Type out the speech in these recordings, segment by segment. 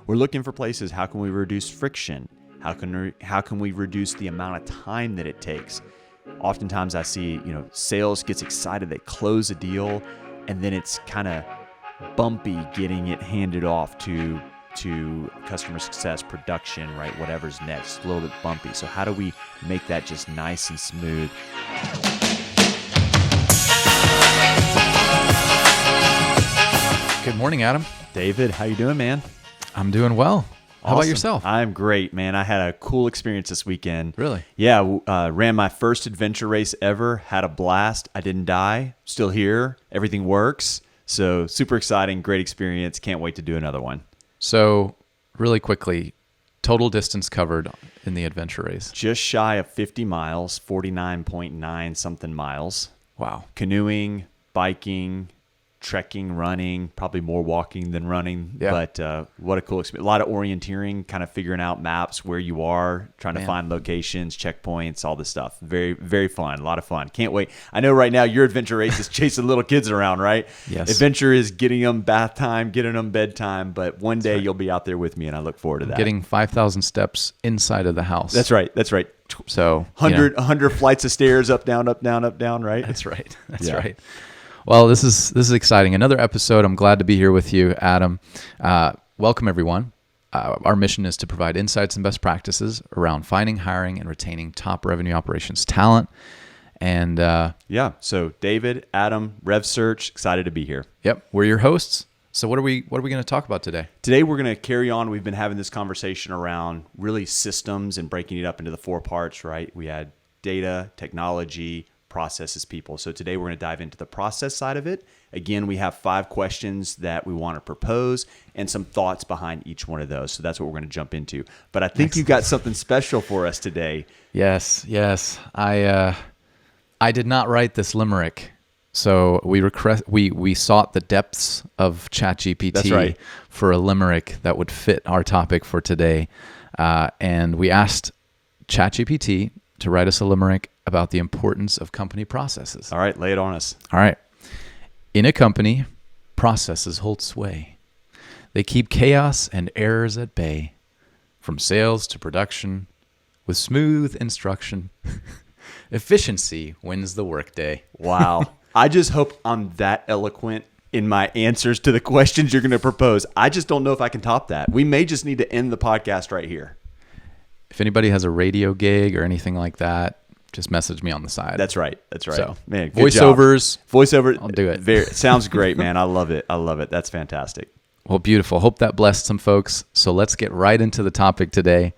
We're looking for places. How can we reduce friction? How can we reduce the amount of time that it takes? Oftentimes I see, sales gets excited, they close a deal, and then it's kind of bumpy getting it handed off to customer success, production, right? Whatever's next, a little bit bumpy. So how do we make that just nice and smooth? Good morning, Adam. David, how you doing, man? I'm doing well. How about yourself? I'm great, man. I had a cool experience this weekend. Really? Yeah, ran my first adventure race ever. Had a blast. I didn't die. Still here. Everything works. So super exciting. Great experience. Can't wait to do another one. So really quickly, total distance covered in the adventure race? Just shy of 50 miles, 49.9 something miles. Wow. Canoeing, biking, trekking, running, probably more walking than running. Yeah. But what a cool experience. A lot of orienteering, kind of figuring out maps, where you are, trying to find locations, checkpoints, all this stuff. Very, very fun. A lot of fun. Can't wait. I know right now your adventure race is chasing little kids around, right? Yes. Adventure is getting them bath time, getting them bedtime, but one day you'll be out there with me, and I look forward to that. Getting 5,000 steps inside of the house. That's right. That's right. So 100 flights of stairs, up, down, right? That's right. That's right. Well, this is exciting. Another episode. I'm glad to be here with you, Adam. Welcome, everyone. Our mission is to provide insights and best practices around finding, hiring, and retaining top revenue operations talent. And so David, Adam, RevSearch, excited to be here. Yep, we're your hosts. So what are we going to talk about today? Today we're going to carry on. We've been having this conversation around really systems and breaking it up into the four parts, right? We had data, technology, processes, people. So today we're going to dive into the process side of it. Again, we have 5 questions that we want to propose and some thoughts behind each one of those. So that's what we're going to jump into. But I think you got something special for us today. Yes. I did not write this limerick. So we sought the depths of ChatGPT for a limerick that would fit our topic for today. And we asked ChatGPT to write us a limerick about the importance of company processes. All right, lay it on us. All right. In a company, processes hold sway. They keep chaos and errors at bay. From sales to production, with smooth instruction, efficiency wins the workday. Wow. I just hope I'm that eloquent in my answers to the questions you're going to propose. I just don't know if I can top that. We may just need to end the podcast right here. If anybody has a radio gig or anything like that, just message me on the side. That's right. So, man, good voiceovers. Job. Voiceover. I'll do it. Sounds great, man. I love it. That's fantastic. Well, beautiful. Hope that blessed some folks. So let's get right into the topic today.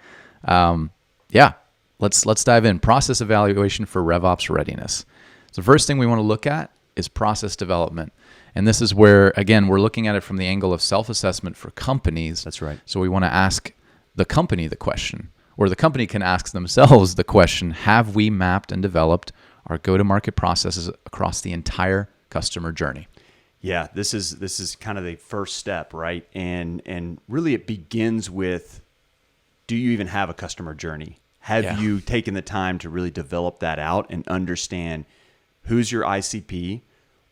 Let's dive in. Process evaluation for RevOps readiness. So the first thing we want to look at is process development. And this is where, again, we're looking at it from the angle of self-assessment for companies. That's right. So we want to ask the company the question, or the company can ask themselves the question, have we mapped and developed our go-to-market processes across the entire customer journey? Yeah, this is kind of the first step, right? And really it begins with, do you even have a customer journey? Have you taken the time to really develop that out and understand who's your ICP?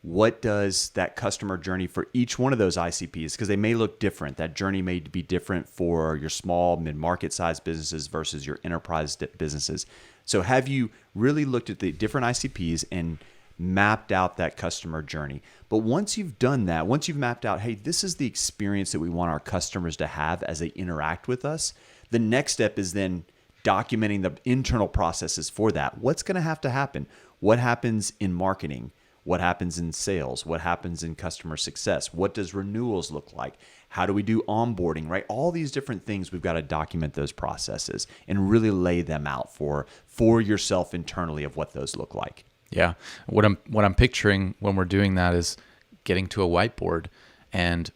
What does that customer journey for each one of those ICPs, because they may look different. That journey may be different for your small, mid-market size businesses versus your enterprise businesses. So have you really looked at the different ICPs and mapped out that customer journey? But once you've done that, once you've mapped out, hey, this is the experience that we want our customers to have as they interact with us, the next step is then documenting the internal processes for that. What's going to have to happen? What happens in marketing? What happens in sales? What happens in customer success? What does renewals look like? How do we do onboarding, right? All these different things, we've got to document those processes and really lay them out for yourself internally of what those look like. Yeah. What I'm picturing when we're doing that is getting to a whiteboard and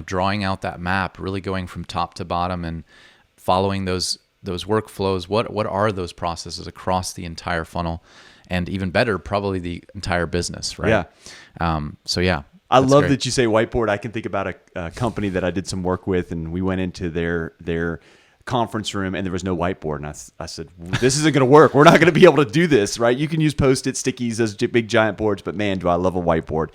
drawing out that map, really going from top to bottom and following those workflows. What are those processes across the entire funnel? And even better, probably the entire business, right? Yeah. I love that you say whiteboard. I can think about a company that I did some work with, and we went into their conference room, and there was no whiteboard. And I said, this isn't going to work. We're not going to be able to do this, right? You can use Post-it stickies as big giant boards, but man, do I love a whiteboard.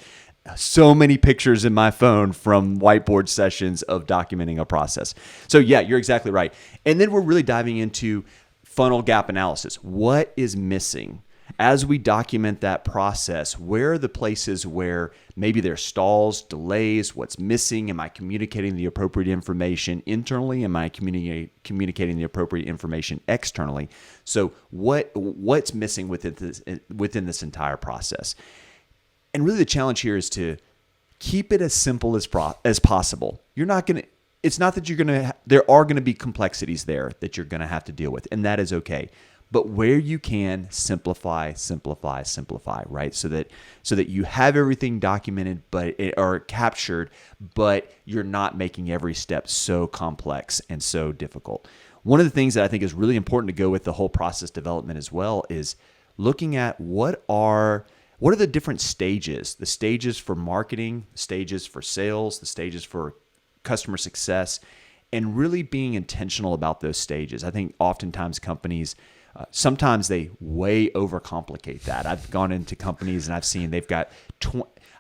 so many pictures in my phone from whiteboard sessions of documenting a process. So yeah, you're exactly right. And then we're really diving into funnel gap analysis. What is missing? As we document that process, where are the places where maybe there's stalls, delays, what's missing? Am I communicating the appropriate information internally? Am I communicating the appropriate information externally? So what's missing within this entire process? And really the challenge here is to keep it as simple as possible. It's not that there are going to be complexities there that you're going to have to deal with, and that is okay. But where you can, simplify, right? So that you have everything documented or captured, but you're not making every step so complex and so difficult. One of the things that I think is really important to go with the whole process development as well is looking at what are the different stages, the stages for marketing, the stages for sales, the stages for customer success, and really being intentional about those stages. I think oftentimes companies, sometimes they way overcomplicate that. I've gone into companies and I've seen they've got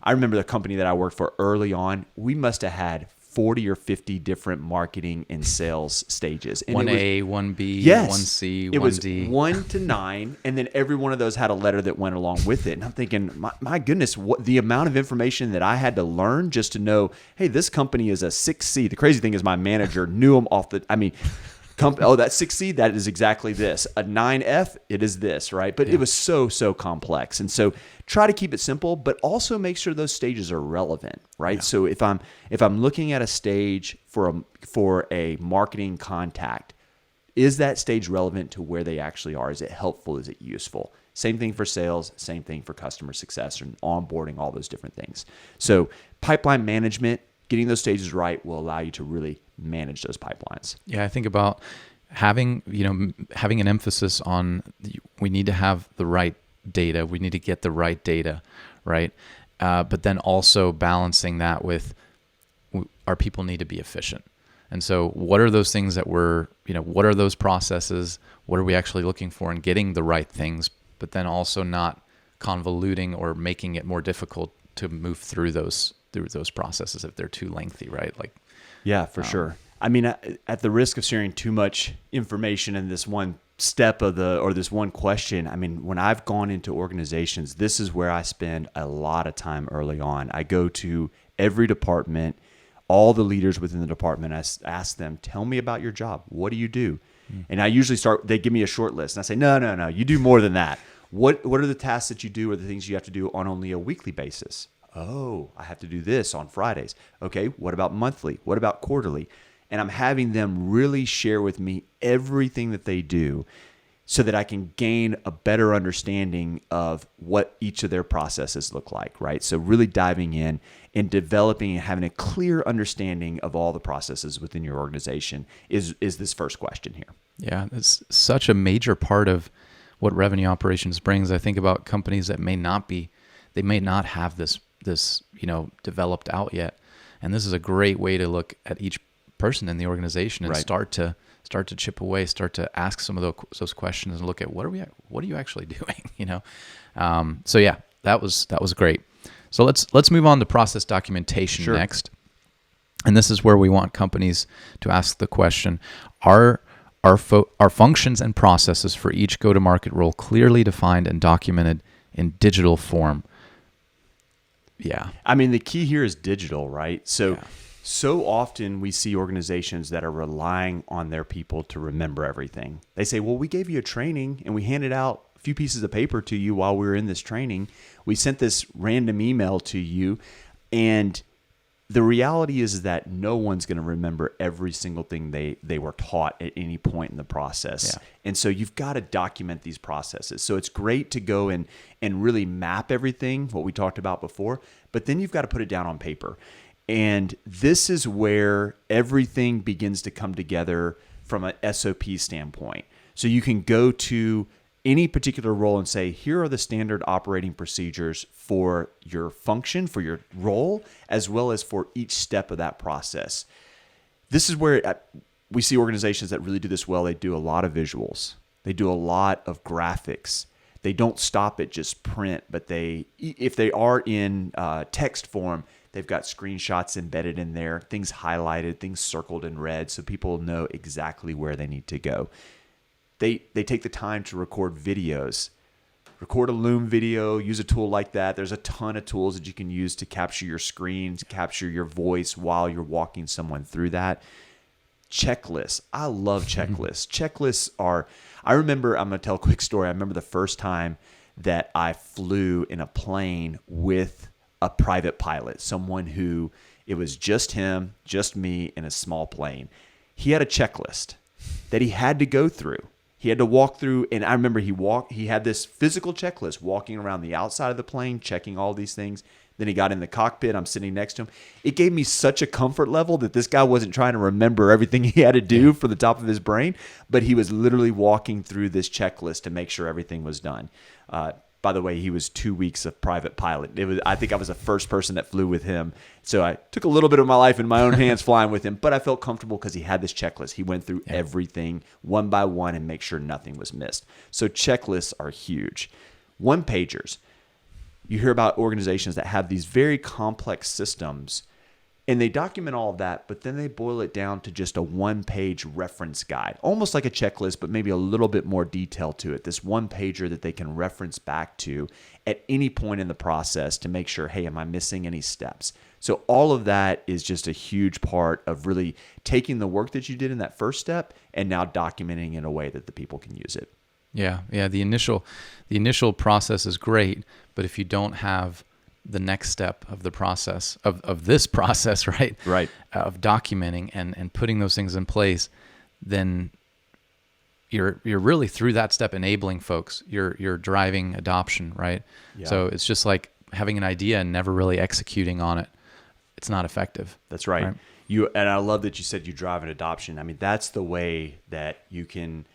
I remember the company that I worked for early on, we must have had 40 or 50 different marketing and sales stages. And 1A, 1B, yes, 1C, 1D. It was 1 to 9, and then every one of those had a letter that went along with it. And I'm thinking, my goodness, what the amount of information that I had to learn just to know, hey, this company is a 6C. The crazy thing is my manager knew them that 6C, that is exactly this. A 9F, it is this, right? But It was so complex. And so try to keep it simple, but also make sure those stages are relevant, right? Yeah. So if I'm looking at a stage for a marketing contact, is that stage relevant to where they actually are? Is it helpful? Is it useful? Same thing for sales, same thing for customer success and onboarding, all those different things. So pipeline management, getting those stages right will allow you to really manage those pipelines. Yeah, I think about having an emphasis on we need to have the right data. We need to get the right data, right? But then also balancing that with our people need to be efficient. And so what are those things that what are those processes? What are we actually looking for in getting the right things, but then also not convoluting or making it more difficult to move through those processes if they're too lengthy, right? Yeah, for sure. I mean, at the risk of sharing too much information in this one step or this one question, I mean, when I've gone into organizations, this is where I spend a lot of time early on. I go to every department, all the leaders within the department. I ask them, tell me about your job. What do you do? And I usually they give me a short list. And I say, no, you do more than that. What are the tasks that you do or the things you have to do on only a weekly basis? Oh, I have to do this on Fridays. Okay, what about monthly? What about quarterly? And I'm having them really share with me everything that they do so that I can gain a better understanding of what each of their processes look like, right? So really diving in and developing and having a clear understanding of all the processes within your organization is this first question here. Yeah, it's such a major part of what revenue operations brings. I think about companies that may not have this developed out yet. And this is a great way to look at each person in the organization and start to chip away, start to ask some of those questions and look at what are you actually doing, So yeah, that was great. So let's move on to process documentation next. And this is where we want companies to ask the question, are functions and processes for each go-to-market role clearly defined and documented in digital form? Yeah. I mean, the key here is digital, right? So often we see organizations that are relying on their people to remember everything. They say, well, we gave you a training and we handed out a few pieces of paper to you while we were in this training. We sent this random email to you. And the reality is that no one's going to remember every single thing they were taught at any point in the process. Yeah. And so you've got to document these processes. So it's great to go and really map everything, what we talked about before, but then you've got to put it down on paper. And this is where everything begins to come together from an SOP standpoint. So you can go to any particular role and say, here are the standard operating procedures for your function, for your role, as well as for each step of that process. This is where we see organizations that really do this well. They do a lot of visuals. They do a lot of graphics. they don't stop at just print, but if they are in text form, they've got screenshots embedded in there, things highlighted, things circled in red, so people know exactly where they need to go. They take the time to record videos. Record a Loom video, use a tool like that. There's a ton of tools that you can use to capture your screens, capture your voice while you're walking someone through that. Checklists. I love checklists. Checklists are, I'm going to tell a quick story. I remember the first time that I flew in a plane with a private pilot, someone who, it was just him, just me in a small plane. He had a checklist that he had to go through. He had to walk through, and I remember he had this physical checklist, walking around the outside of the plane, checking all these things. Then he got in the cockpit. I'm sitting next to him. It gave me such a comfort level that this guy wasn't trying to remember everything he had to do from the top of his brain, but he was literally walking through this checklist to make sure everything was done. By the way, he was 2 weeks of private pilot. I think I was the first person that flew with him. So I took a little bit of my life in my own hands flying with him, but I felt comfortable because he had this checklist. He went through everything one by one and make sure nothing was missed. So checklists are huge. One-pagers. You hear about organizations that have these very complex systems, and they document all of that, but then they boil it down to just a one-page reference guide, almost like a checklist, but maybe a little bit more detail to it. This one-pager that they can reference back to at any point in the process to make sure, hey, am I missing any steps? So all of that is just a huge part of really taking the work that you did in that first step and now documenting in a way that the people can use it. Yeah. The initial process is great, but if you don't have the next step of the process of this process, right? Of documenting and putting those things in place, then you're really through that step enabling folks. You're driving adoption, right? Yeah. So it's just like having an idea and never really executing on it. It's not effective. That's right. And I love that you said you drive an adoption. I mean, that's the way that you can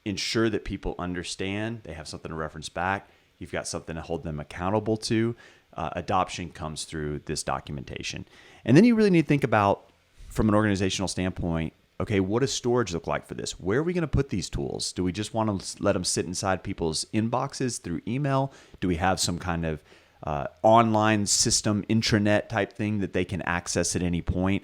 ensure that people understand, they have something to reference back. You've got something to hold them accountable to. Adoption comes through this documentation. And then you really need to think about, from an organizational standpoint, okay, what does storage look like for this? Where are we going to put these tools? Do we just want to let them sit inside people's inboxes through email? Do we have some kind of online system, intranet type thing that they can access at any point?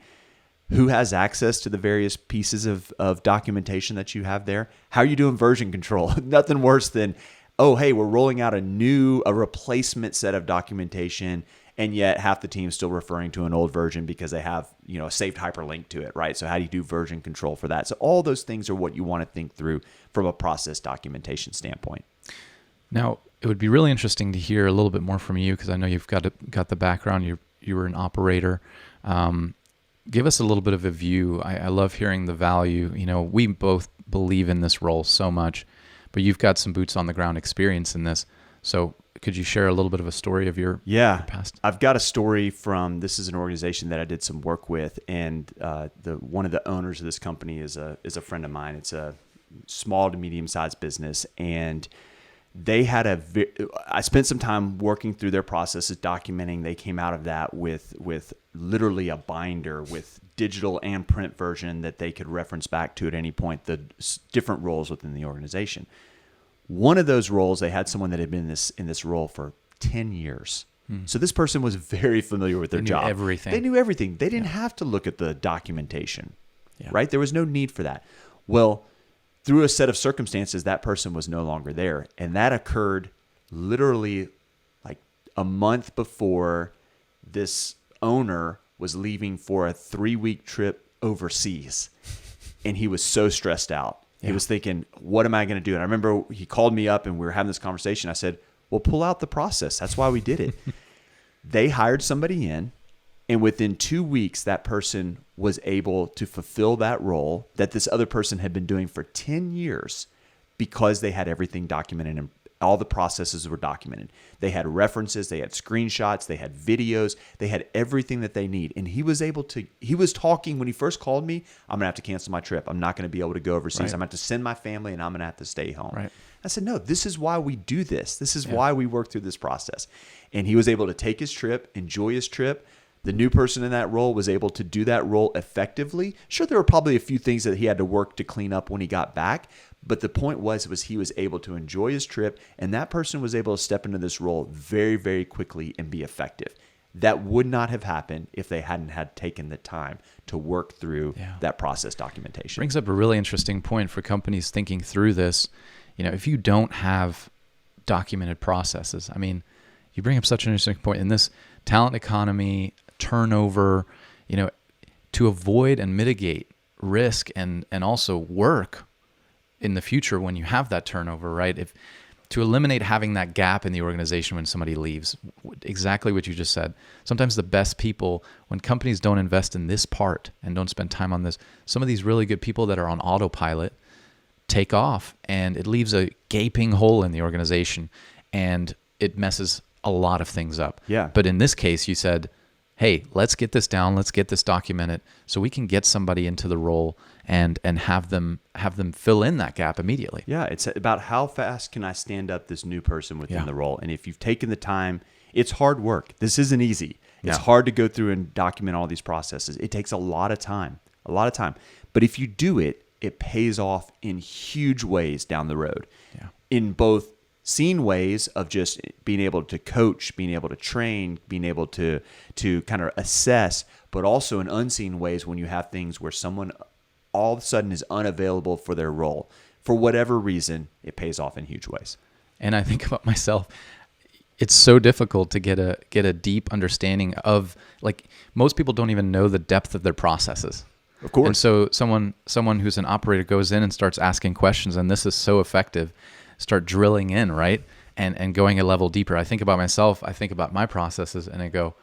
Who has access to the various pieces of documentation that you have there? How are you doing version control? Nothing worse than, oh, hey, we're rolling out a replacement set of documentation, and yet half the team's still referring to an old version because they have, a saved hyperlink to it, right? So how do you do version control for that? So all those things are what you want to think through from a process documentation standpoint. Now, it would be really interesting to hear a little bit more from you because I know you've got the background. You were an operator. Give us a little bit of a view. I love hearing the value. We both believe in this role so much, but you've got some boots on the ground experience in this. So could you share a little bit of a story of your past? I've got a story this is an organization that I did some work with, and one of the owners of this company is a friend of mine. It's a small to medium-sized business, and they had I spent some time working through their processes, documenting. They came out of that with literally a binder with digital and print version that they could reference back to at any point, the different roles within the organization. One of those roles, they had someone that had been in this role for 10 years. So this person was very familiar with their job. They knew everything. They didn't have to look at the documentation, right? There was no need for that. Well, through a set of circumstances, that person was no longer there. And that occurred literally like a month before this owner was leaving for a 3-week trip overseas. And he was so stressed out. He was thinking, what am I going to do? And I remember he called me up and we were having this conversation. I said, well, pull out the process. That's why we did it. They hired somebody in. And within 2 weeks, that person was able to fulfill that role that this other person had been doing for 10 years because they had everything documented and all the processes were documented. They had references, they had screenshots, they had videos, they had everything that they need. And he was talking when he first called me, I'm going to have to cancel my trip. I'm not going to be able to go overseas. Right. I'm going to have to send my family and I'm going to have to stay home. Right. I said, no, this is why we do this. This is why we work through this process. And he was able to take his trip, enjoy his trip. The new person in that role was able to do that role effectively. Sure, there were probably a few things that he had to work to clean up when he got back, But the point was he was able to enjoy his trip, and that person was able to step into this role very, very quickly and be effective. That would not have happened if they hadn't had taken the time to work through that process documentation. Brings up a really interesting point for companies thinking through this. If you don't have documented processes, I mean, you bring up such an interesting point in this talent economy, turnover, to avoid and mitigate risk and also work in the future when you have that turnover, right? To eliminate having that gap in the organization when somebody leaves, exactly what you just said. Sometimes the best people, when companies don't invest in this part and don't spend time on this, some of these really good people that are on autopilot take off, and it leaves a gaping hole in the organization, and it messes a lot of things up. Yeah. But in this case, you said, hey, let's get this down, let's get this documented so we can get somebody into the role and have them fill in that gap immediately. Yeah, it's about how fast can I stand up this new person within the role. And if you've taken the time, it's hard work. This isn't easy. It's hard to go through and document all these processes. It takes a lot of time. But if you do it, it pays off in huge ways down the road. Yeah. In both seen ways of just being able to coach, being able to train, being able to kind of assess, but also in unseen ways when you have things where someone all of a sudden is unavailable for their role. For whatever reason, it pays off in huge ways. And I think about myself, it's so difficult to get a deep understanding of, like, most people don't even know the depth of their processes. Of course. And so someone who's an operator goes in and starts asking questions, and this is so effective. Start drilling in, right? And going a level deeper. I think about myself, I think about my processes, and I go,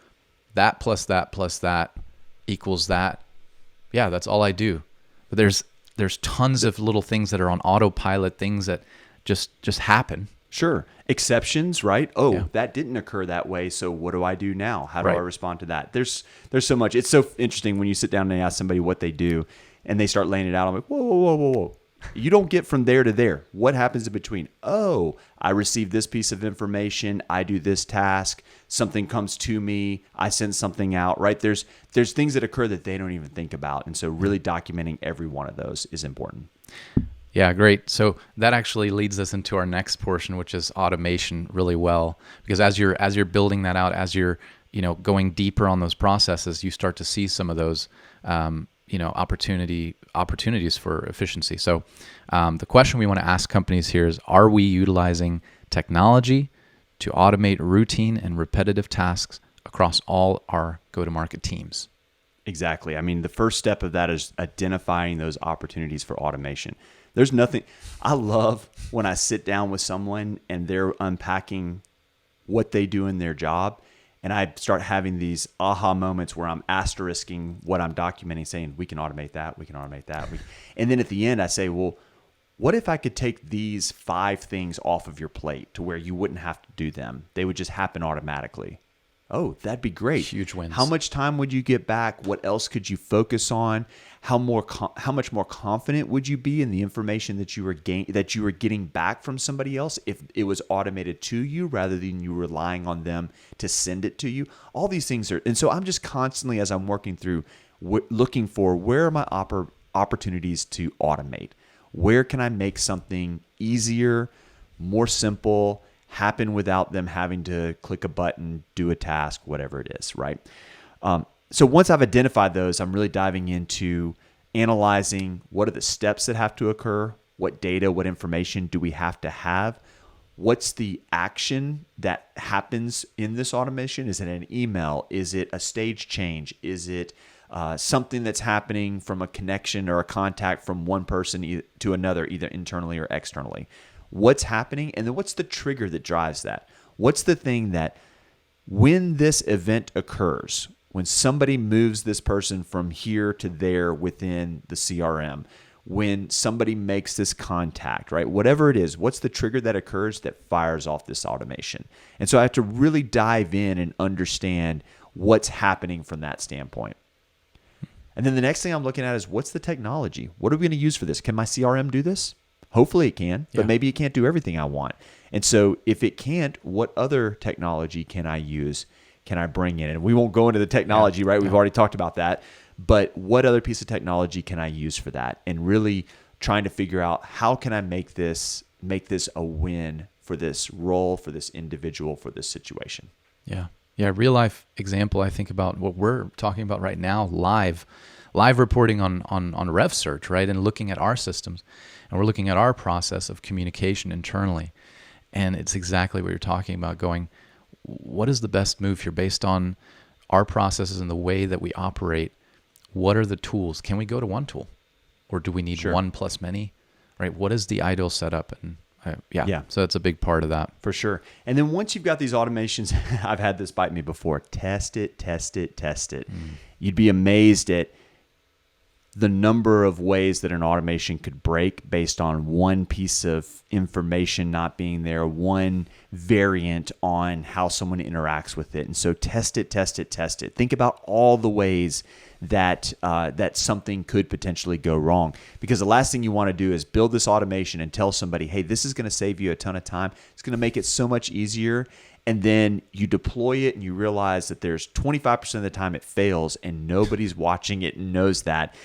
that plus that equals that. Yeah, that's all I do. But there's tons of little things that are on autopilot, things that just happen. Sure. Exceptions, right? That didn't occur that way. So what do I do now? How do I respond to that? There's so much. It's so interesting when you sit down and ask somebody what they do and they start laying it out. I'm like, whoa. You don't get from there to there. What happens in between? Oh, I receive this piece of information. I do this task. Something comes to me. I send something out, right? There's things that occur that they don't even think about. And so really documenting every one of those is important. Yeah, great. So that actually leads us into our next portion, which is automation, really well. Because as you're building that out, as you're going deeper on those processes, you start to see some of those opportunities for efficiency. So the question we want to ask companies here is, are we utilizing technology to automate routine and repetitive tasks across all our go-to-market teams? Exactly. I mean, the first step of that is identifying those opportunities for automation. There's nothing, I love when I sit down with someone and they're unpacking what they do in their job, and I start having these aha moments where I'm asterisking what I'm documenting, saying, we can automate that, we can automate that. And then at the end, I say, well, what if I could take these 5 things off of your plate to where you wouldn't have to do them? They would just happen automatically. Oh, that'd be great. Huge wins. How much time would you get back? What else could you focus on? How much more confident would you be in the information that you were getting back from somebody else if it was automated to you rather than you relying on them to send it to you? All these things are, and so I'm just constantly, as I'm working through, looking for where are my opportunities to automate. Where can I make something easier, more simple, happen without them having to click a button, do a task, whatever it is, right? So once I've identified those, I'm really diving into analyzing what are the steps that have to occur, what data, what information do we have to have, what's the action that happens in this automation? Is it an email? Is it a stage change? Is it something that's happening from a connection or a contact from one person to another, either internally or externally? What's happening? And then what's the trigger that drives that? What's the thing that when this event occurs, when somebody moves this person from here to there within the CRM, when somebody makes this contact, right? Whatever it is, what's the trigger that occurs that fires off this automation? And so I have to really dive in and understand what's happening from that standpoint. And then the next thing I'm looking at is, what's the technology? What are we going to use for this? Can my CRM do this? Hopefully it can, but maybe it can't do everything I want. And so if it can't, what other technology can I use? Can I bring in? And we won't go into the technology, right? We've already talked about that. But what other piece of technology can I use for that? And really trying to figure out how can I make this a win for this role, for this individual, for this situation. Yeah. Yeah. Real life example. I think about what we're talking about right now, live reporting on RevSearch, right? And looking at our systems, and we're looking at our process of communication internally. And it's exactly what you're talking about, going, what is the best move here based on our processes and the way that we operate? What are the tools? Can we go to one tool, or do we need one plus many, right? What is the ideal setup? And so that's a big part of that. For sure. And then once you've got these automations, I've had this bite me before, test it. You'd be amazed at the number of ways that an automation could break based on one piece of information not being there, one variant on how someone interacts with it. And so test it. Think about all the ways that something could potentially go wrong, because the last thing you want to do is build this automation and tell somebody, hey, this is going to save you a ton of time. It's going to make it so much easier. And then you deploy it and you realize that there's 25% of the time it fails and nobody's watching it and knows that.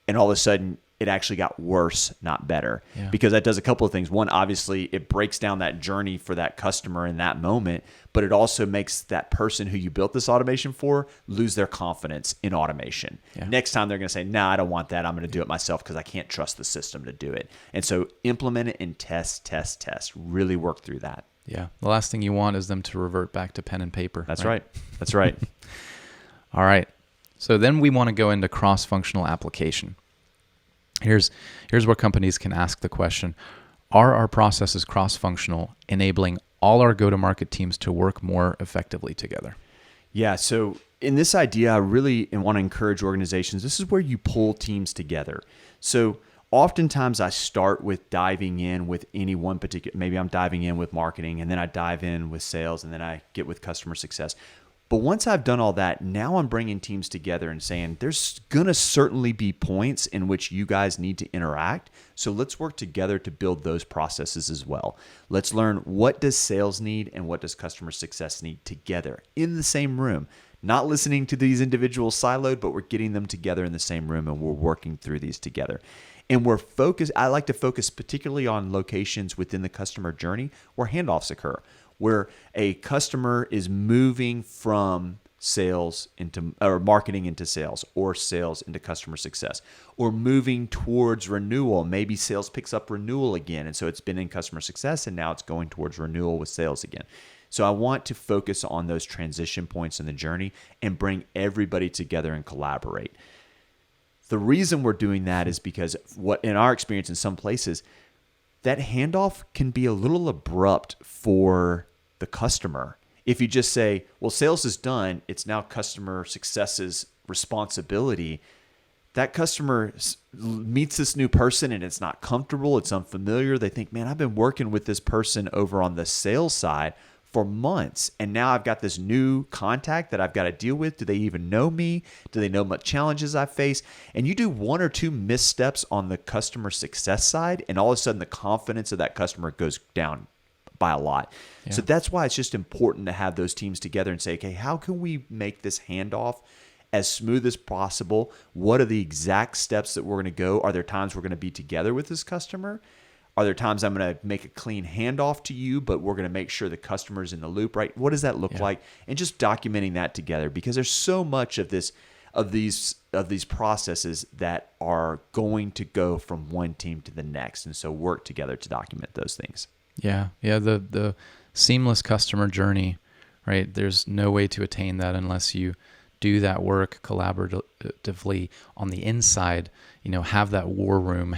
And all of a sudden, it actually got worse, not better. Yeah. Because that does a couple of things. One, obviously, it breaks down that journey for that customer in that moment, but it also makes that person who you built this automation for lose their confidence in automation. Yeah. Next time, they're going to say, nah, I don't want that. I'm going to do it myself because I can't trust the system to do it. And so implement it and test. Really work through that. Yeah. The last thing you want is them to revert back to pen and paper. That's right. That's right. All right. So then we want to go into cross-functional application. Here's where companies can ask the question, are our processes cross-functional, enabling all our go-to-market teams to work more effectively together? Yeah, so in this idea, I really want to encourage organizations, this is where you pull teams together. So oftentimes I start with diving in with any one particular, maybe I'm diving in with marketing, and then I dive in with sales, and then I get with customer success. But once I've done all that, now I'm bringing teams together and saying, there's going to certainly be points in which you guys need to interact. So let's work together to build those processes as well. Let's learn, what does sales need and what does customer success need together in the same room. Not listening to these individuals siloed, but we're getting them together in the same room and we're working through these together. And we're focused, I like to focus particularly on locations within the customer journey where handoffs occur, where a customer is moving from sales into, or marketing into sales, or sales into customer success, or moving towards renewal. Maybe sales picks up renewal again. And so it's been in customer success and now it's going towards renewal with sales again. So I want to focus on those transition points in the journey and bring everybody together and collaborate. The reason we're doing that is because what, in our experience in some places, that handoff can be a little abrupt for the customer. If you just say, well, sales is done, it's now customer success's responsibility. That customer meets this new person and it's not comfortable, it's unfamiliar. They think, man, I've been working with this person over on the sales side for months, and now I've got this new contact that I've got to deal with. Do they even know me? Do they know what challenges I face? And you do one or two missteps on the customer success side, and all of a sudden the confidence of that customer goes down by a lot. Yeah. So that's why it's just important to have those teams together and say, okay, how can we make this handoff as smooth as possible? What are the exact steps that we're going to go? Are there times we're going to be together with this customer? Are there times I'm going to make a clean handoff to you, but we're going to make sure the customer's in the loop, right? What does that look like? And just documenting that together, because there's so much of this, of these processes that are going to go from one team to the next. And so work together to document those things. Yeah. The seamless customer journey, right? There's no way to attain that unless you do that work collaboratively on the inside, have that war room,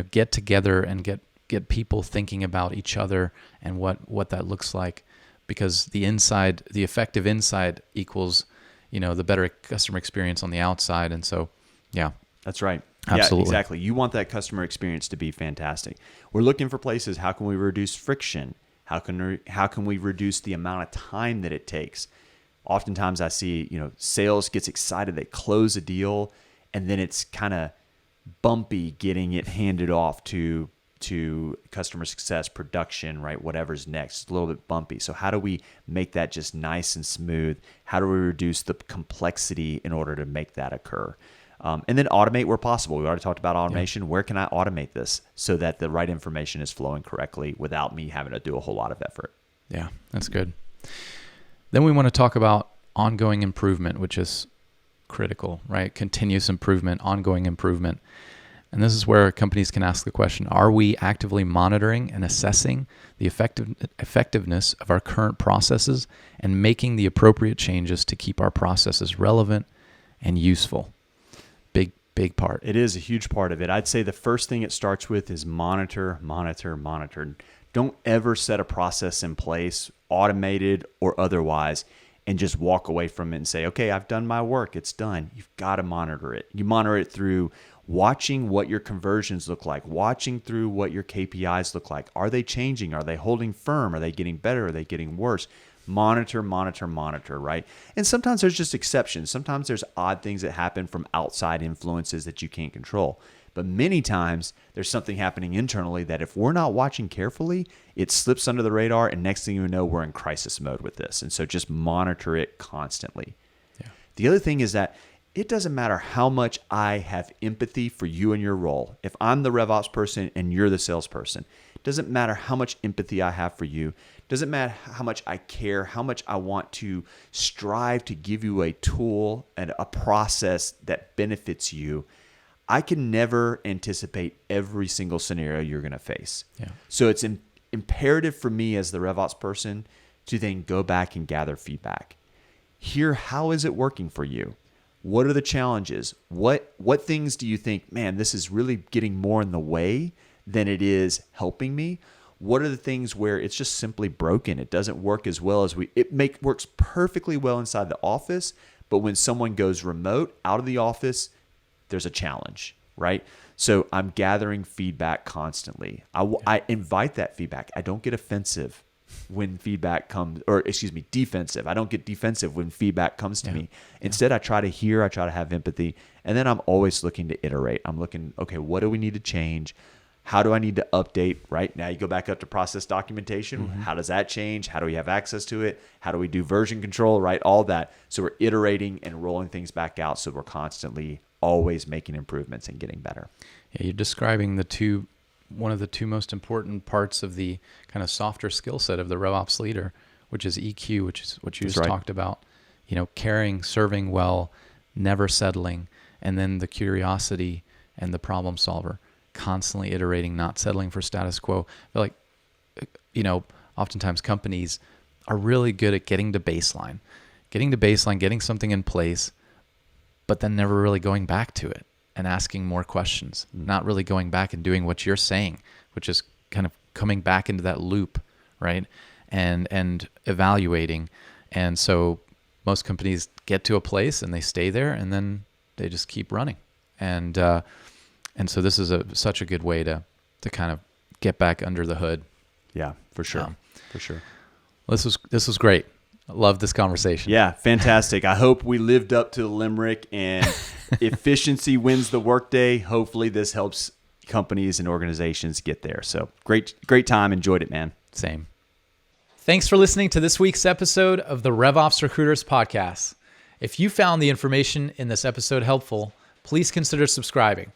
get together and get people thinking about each other and what that looks like, because the effective inside equals, the better customer experience on the outside. And so, yeah. That's right. Absolutely. Yeah, exactly. You want that customer experience to be fantastic. We're looking for places, how can we reduce friction? How can we reduce the amount of time that it takes? Oftentimes I see, sales gets excited, they close a deal, and then it's kind of bumpy getting it handed off to customer success, production, right? Whatever's next, it's a little bit bumpy. So how do we make that just nice and smooth? How do we reduce the complexity in order to make that occur? And then automate where possible. We already talked about automation. Where can I automate this so that the right information is flowing correctly without me having to do a whole lot of effort? Yeah, that's good. Then we want to talk about ongoing improvement, which is critical, right? Continuous improvement, ongoing improvement. And this is where companies can ask the question, are we actively monitoring and assessing the effectiveness of our current processes and making the appropriate changes to keep our processes relevant and useful? Big part. It is a huge part of it. I'd say the first thing it starts with is monitor. Don't ever set a process in place, automated or otherwise, and just walk away from it and say, okay, I've done my work. It's done. You've got to monitor it. You monitor it through watching what your conversions look like, watching through what your KPIs look like. Are they changing? Are they holding firm? Are they getting better? Are they getting worse? Monitor, right? And sometimes there's just exceptions. Sometimes there's odd things that happen from outside influences that you can't control. But many times there's something happening internally that if we're not watching carefully, it slips under the radar, and next thing you know, we're in crisis mode with this. And so just monitor it constantly. Yeah. The other thing is that it doesn't matter how much I have empathy for you and your role. If I'm the RevOps person and you're the salesperson, it doesn't matter how much empathy I have for you. It doesn't matter how much I care, how much I want to strive to give you a tool and a process that benefits you. I can never anticipate every single scenario you're going to face. Yeah. So it's imperative for me as the RevOps person to then go back and gather feedback. Hear how is it working for you? What are the challenges? What things do you think, man, this is really getting more in the way than it is helping me? What are the things where it's just simply broken? It doesn't work as well as works perfectly well inside the office, but when someone goes remote out of the office, there's a challenge, right? So I'm gathering feedback constantly. I invite that feedback. I don't get offensive when feedback comes, defensive. I don't get defensive when feedback comes to me. Instead, I try to hear, I try to have empathy, and then I'm always looking to iterate. I'm looking, okay, what do we need to change? How do I need to update? Right now, you go back up to process documentation. Mm-hmm. How does that change? How do we have access to it? How do we do version control? Right, all that. So we're iterating and rolling things back out. So we're constantly always making improvements and getting better. Yeah, you're describing one of the two most important parts of the kind of softer skill set of the RevOps leader, which is EQ, which is what you just talked about. You know, caring, serving well, never settling, and then the curiosity and the problem solver. Constantly iterating, not settling for status quo. Like, oftentimes companies are really good at getting to baseline, getting something in place, but then never really going back to it and asking more questions, not really going back and doing what you're saying, which is kind of coming back into that loop, right? And evaluating. And so most companies get to a place and they stay there and then they just keep running. And so this is such a good way to kind of get back under the hood. Yeah, for sure. For sure. This was great. I love this conversation. Yeah, fantastic. I hope we lived up to the limerick and efficiency wins the workday. Hopefully this helps companies and organizations get there. So great time. Enjoyed it, man. Same. Thanks for listening to this week's episode of the RevOps Recruiters podcast. If you found the information in this episode helpful, please consider subscribing.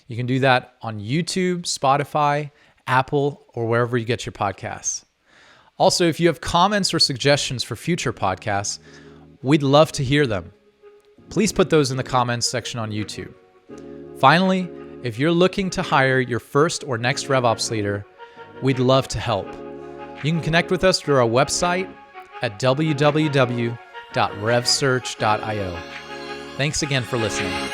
You can do that on YouTube, Spotify, Apple, or wherever you get your podcasts. Also, if you have comments or suggestions for future podcasts, we'd love to hear them. Please put those in the comments section on YouTube. Finally, if you're looking to hire your first or next RevOps leader, we'd love to help. You can connect with us through our website at www.revsearch.io. Thanks again for listening.